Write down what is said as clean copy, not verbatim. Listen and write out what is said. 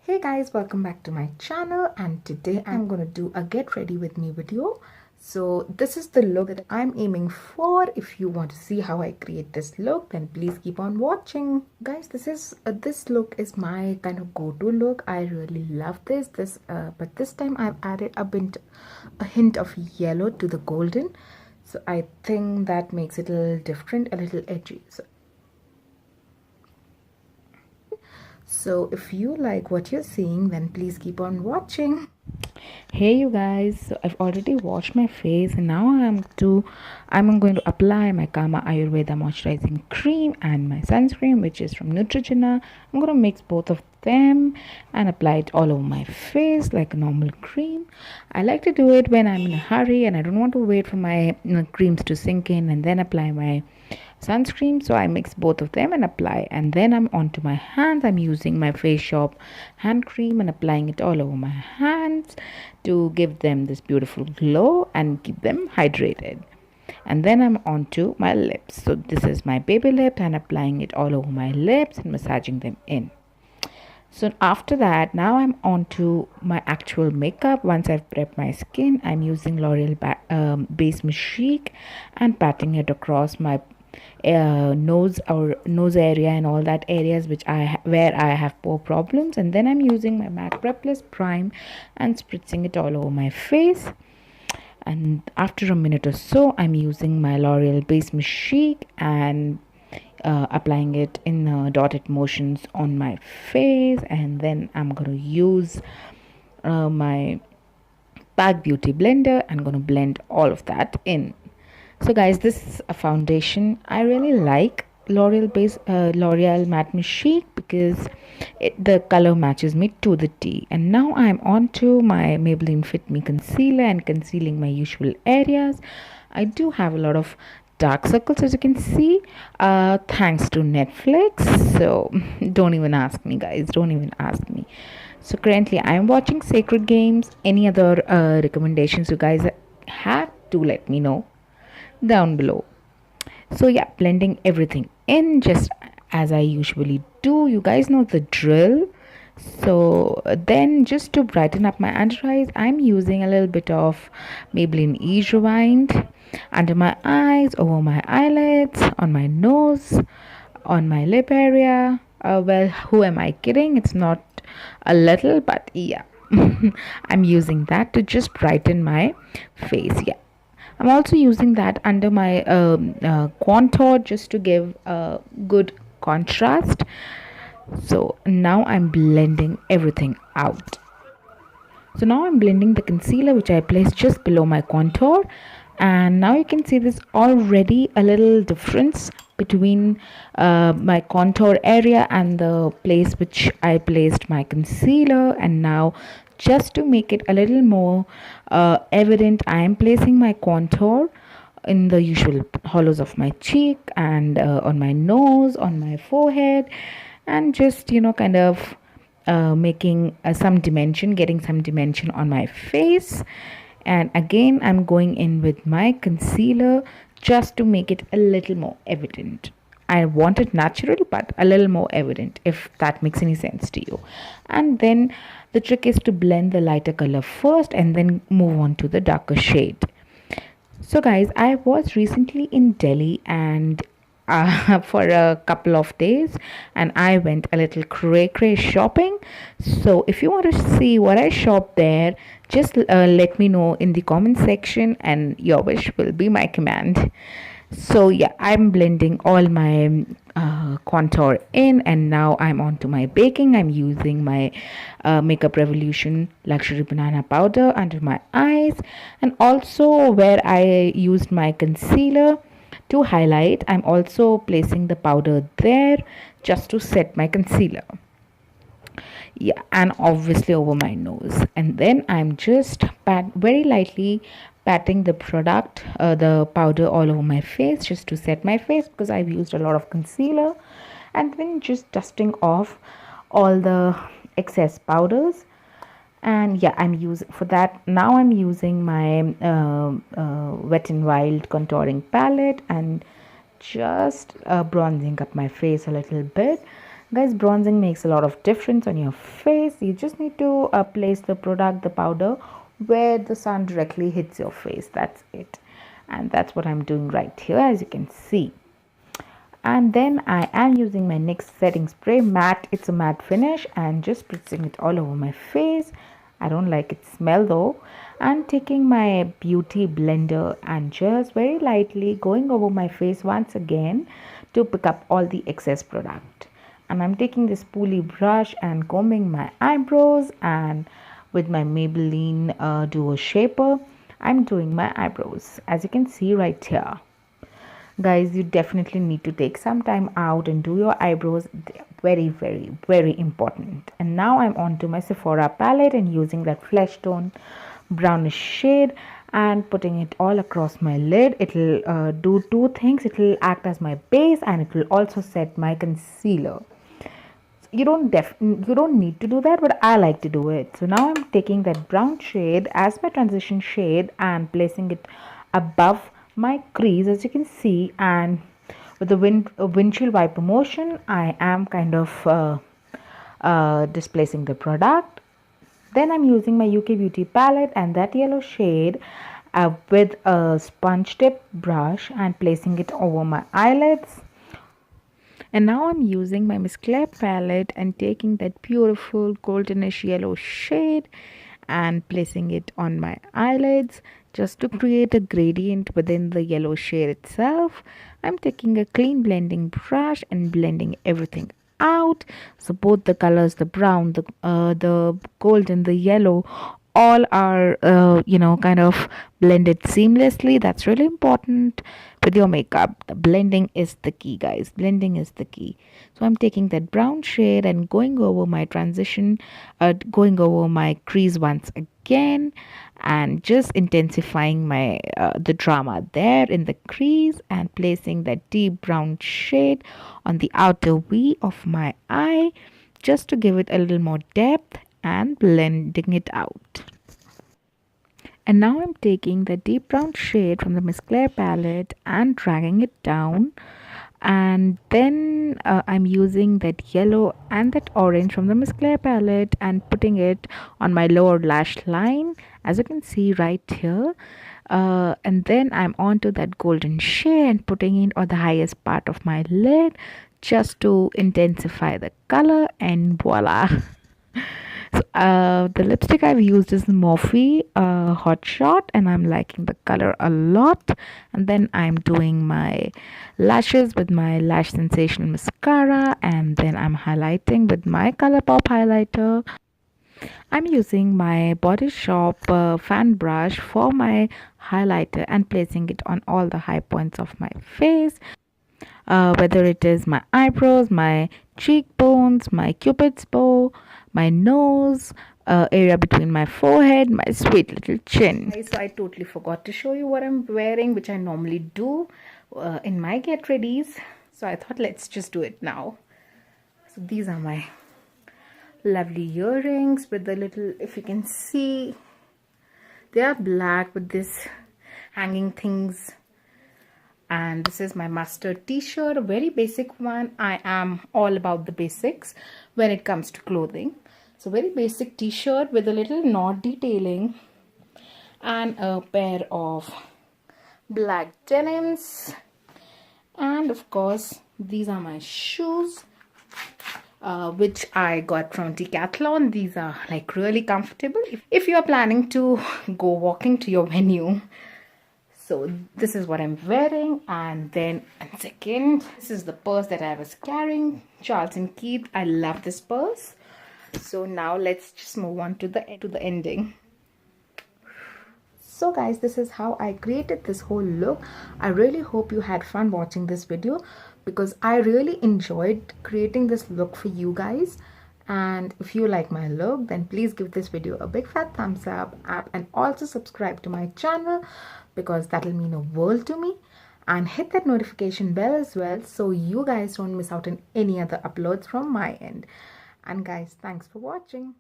Hey guys, welcome back to my channel, and today I'm gonna do a get ready with me video. So this is the look that I'm aiming for. If you want to see how I create this look, then please keep on watching. Guys, this look is my kind of go-to look. I really love this but this time I've added a hint of yellow to the golden. So I think that makes it a little different, a little edgy. So if you like what you're seeing, then please keep on watching. Hey you guys, so I've already washed my face and now I'm going to apply my Kama Ayurveda moisturizing cream and my sunscreen, which is from Neutrogena. I'm going to mix both of them and apply it all over my face like a normal cream. I like to do it when I'm in a hurry and I don't want to wait for my creams to sink in and then apply my sunscreen. So I mix both of them and apply, and then I'm onto my hands. I'm using my Face Shop hand cream and applying it all over my hands to give them this beautiful glow and keep them hydrated. And then I'm onto my lips. So this is my baby lip and applying it all over my lips and massaging them in. So after that, now I'm on to my actual makeup. Once I've prepped my skin, I'm using L'Oreal base Magique and patting it across my nose or nose area and all that areas where I have pore problems. And then I'm using my MAC Breathless Prime and spritzing it all over my face. And after a minute or so, I'm using my L'Oreal base Magique and applying it in dotted motions on my face. And then I'm going to use my Pack Beauty blender and going to blend all of that in. So guys, this is a foundation I really like, L'Oreal Matte Magique, because the color matches me to the T. And now I'm on to my Maybelline Fit Me concealer and concealing my usual areas. I do have a lot of dark circles, as you can see, thanks to Netflix. So don't even ask me, guys, don't even ask me. So currently I'm watching Sacred Games. Any other recommendations you guys have, to let me know down below. So yeah, blending everything in just as I usually do. You guys know the drill. So then, just to brighten up my under eyes, I'm using a little bit of Maybelline Ease Rewind under my eyes, over my eyelids, on my nose, on my lip area. Well, who am I kidding? It's not a little, but yeah. I'm using that to just brighten my face. Yeah, I'm also using that under my contour just to give a good contrast. So now I'm blending everything out. So now I'm blending the concealer, which I placed just below my contour, and now you can see there's already a little difference between my contour area and the place which I placed my concealer. And now, just to make it a little more evident, I am placing my contour in the usual hollows of my cheek and on my nose, on my forehead, and just kind of making some dimension, getting some dimension on my face. And again, I'm going in with my concealer just to make it a little more evident. I want it natural but a little more evident, if that makes any sense to you. And then the trick is to blend the lighter color first and then move on to the darker shade. So guys, I was recently in Delhi and for a couple of days, and I went a little cray shopping. So if you want to see what I shopped there, just let me know in the comment section and your wish will be my command. So yeah, I'm blending all my contour in, and now I'm on to my baking. I'm using my Makeup Revolution Luxury Banana Powder under my eyes, and also where I used my concealer to highlight, I'm also placing the powder there just to set my concealer. Yeah, and obviously over my nose. And then I'm just very lightly patting the the powder all over my face just to set my face, because I've used a lot of concealer. And then just dusting off all the excess powders. And yeah, I'm using my Wet n Wild contouring palette and just bronzing up my face a little bit. Guys, bronzing makes a lot of difference on your face. You just need to place the product, the powder, where the sun directly hits your face. That's it. And that's what I'm doing right here, as you can see. And then I am using my NYX setting spray matte. It's a matte finish, and just spritzing it all over my face. I don't like its smell though. And taking my beauty blender and just very lightly going over my face once again to pick up all the excess product. And I'm taking this spoolie brush and combing my eyebrows, and with my Maybelline Duo Shaper I'm doing my eyebrows, as you can see right here. Guys, you definitely need to take some time out and do your eyebrows. They're very important. And now I'm on to my Sephora palette and using that flesh tone brownish shade and putting it all across my lid. It will do two things. It will act as my base, and it will also set my concealer. You don't need to do that, but I like to do it. So now I'm taking that brown shade as my transition shade and placing it above my crease, as you can see, and with the windshield wiper motion I am kind of displacing the product. Then I'm using my UK Beauty palette and that yellow shade with a sponge tip brush and placing it over my eyelids. And now I'm using my Miss Claire palette and taking that beautiful goldenish yellow shade and placing it on my eyelids just to create a gradient within the yellow shade itself. I'm taking a clean blending brush and blending everything out. So both the colors, the brown, the gold and the yellow, all are kind of blended seamlessly. That's really important with your makeup. The blending is the key, guys. Blending is the key. So I'm taking that brown shade and going over my transition, going over my crease once again, and just intensifying my the drama there in the crease, and placing that deep brown shade on the outer V of my eye just to give it a little more depth and blending it out. And now I'm taking the deep brown shade from the Miss Claire palette and dragging it down, and then I'm using that yellow and that orange from the Miss Claire palette and putting it on my lower lash line, as you can see right here. And then I'm on to that golden shade and putting it on the highest part of my lid just to intensify the color, and voila. So the lipstick I've used is Morphe Hot Shot, and I'm liking the color a lot. And then I'm doing my lashes with my Lash Sensational mascara, and then I'm highlighting with my Colourpop highlighter. I'm using my Body Shop fan brush for my highlighter and placing it on all the high points of my face, whether it is my eyebrows, my cheekbones, my cupid's bow, my nose, area between my forehead, my sweet little chin. So I totally forgot to show you what I'm wearing, which I normally do in my get readies. So I thought let's just do it now. So these are my lovely earrings with the little, if you can see, they are black with this hanging things. And this is my mustard t-shirt, a very basic one. I am all about the basics when it comes to clothing. So very basic t-shirt with a little knot detailing and a pair of black denims. And of course, these are my shoes, which I got from Decathlon. These are like really comfortable if you are planning to go walking to your venue. So this is what I'm wearing. And then second, this is the purse that I was carrying, Charles & Keith. I love this purse. So now let's just move on to the ending. So guys, this is how I created this whole look. I really hope you had fun watching this video, because I really enjoyed creating this look for you guys. And if you like my look, then please give this video a big fat thumbs up, and also subscribe to my channel, because that will mean a world to me. And hit that notification bell as well, so you guys don't miss out on any other uploads from my end. And guys, thanks for watching.